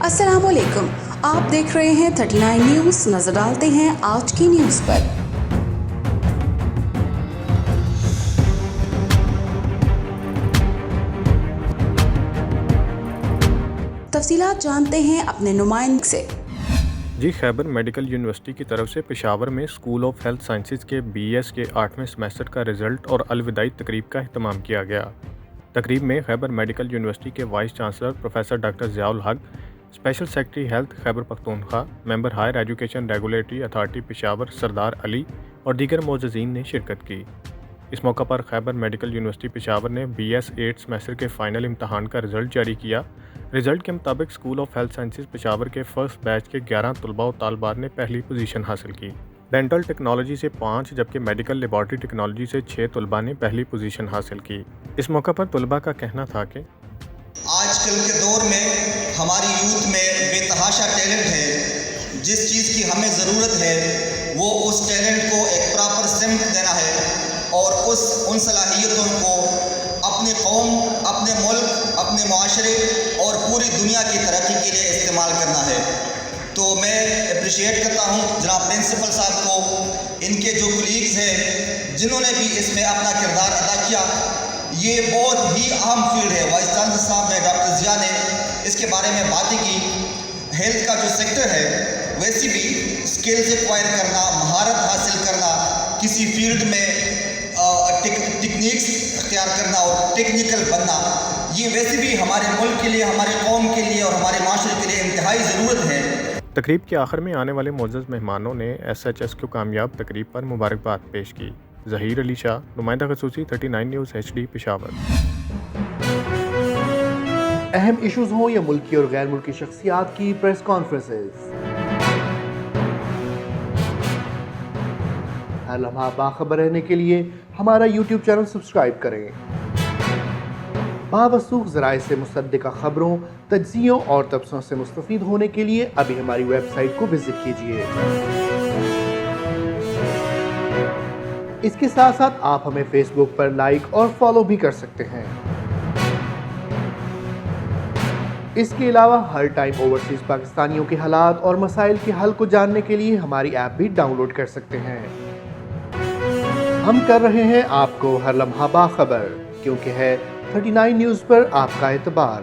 अस्सलाम वालेकुम, आप देख रहे हैं 39 न्यूज़। नजर डालते हैं आज की न्यूज़ पर। तफसीलात जानते हैं अपने नुमाइंदे से। जी, खैबर मेडिकल यूनिवर्सिटी की तरफ से पेशावर में स्कूल ऑफ हेल्थ साइंसेज के BS के 8वें सेमेस्टर का रिज़ल्ट और अलविदाई तकरीब का अहतमाम किया गया। तकरीब में खैबर मेडिकल यूनिवर्सिटी के vice chancellor professor doctor Ziaul Haq, special secretary health Khyber Pakhtunkhwa, member higher education regulatory authority Peshawar Sardar Ali और दीगर मोअज़्ज़ज़ीन ने शिरकत की। इस मौका पर खैबर मेडिकल यूनिवर्सिटी पेशावर ने BS 8 सेमेस्टर के फ़ाइनल इम्तहान का रिज़ल्ट जारी किया। रिज़ल्ट के मुताबिक school of health sciences Peshawar के फ़र्स्ट बैच के 11 तलबा व तालबात ने पहली पोजीशन हासिल की। डेंटल टेक्नोलॉजी से 5 जबकि मेडिकल लेबॉर्ट्री टेक्नोलॉजी से 6 तलबा ने पहली पोजीशन हासिल की। इस मौका पर तलबा का कहना था कि आजकल के दौर में हमारी यूथ में बेतहाशा टैलेंट है। जिस चीज़ की हमें ज़रूरत है वो उस टैलेंट को एक प्रॉपर स्ट्रेंथ देना है और उन सलाहियतों को अपने कौम, अपने मुल्क, अपने माशरे और पूरी दुनिया की तरक्की के लिए इस्तेमाल करना है। तो मैं अप्रिशिएट करता हूँ जनाब प्रिंसिपल साहब को, इनके जो कलीग्स हैं जिन्होंने भी इसमें अपना किरदार अदा किया। ये बहुत ही अहम फील्ड है। वाइस चांसलर साहब ने, डॉक्टर ज़िया ने इसके बारे में बातें की। हेल्थ का जो सेक्टर है वैसे भी स्किल्स एक्वायर करना, महारत हासिल करना, किसी फील्ड में टेक्निक्स अख्तियार करना और टेक्निकल बनना, ये वैसे भी हमारे मुल्क के लिए, हमारे कौम के लिए और हमारे माशरे के लिए इंतहाई ज़रूरत है। तकरीब के आखिर में आने वाले मोअज़्ज़ज़ मेहमानों ने SHS को कामयाब तकरीब पर मुबारकबाद पेश की। ज़हीर अली शाह, नुमाइंदा ख़ुसूसी 39 न्यूज़ HD पेशावर। अहम इशूज़ हों या मुल्की और गैर मुल्की शख्सियात की प्रेस कॉन्फ्रेंसेस, हर लम्हा बाखबर रहने के लिए हमारा YouTube चैनल सब्सक्राइब करें। बावसूख ज़राए से मुसद्दिक़ा खबरों, तज्ज़ियों और तबसरों से मुस्तफ़ीद होने के लिए अभी हमारी वेबसाइट को विज़िट कीजिए। इसके साथ साथ आप हमें फेसबुक पर लाइक और फॉलो भी कर सकते हैं। इसके अलावा हर टाइम ओवरसीज़ पाकिस्तानियों के हालात और मसाइल के हल को जानने के लिए हमारी ऐप भी डाउनलोड कर सकते हैं। हम कर रहे हैं आपको हर लम्हा बाखबर, क्योंकि है 39 न्यूज़ पर आपका एतबार।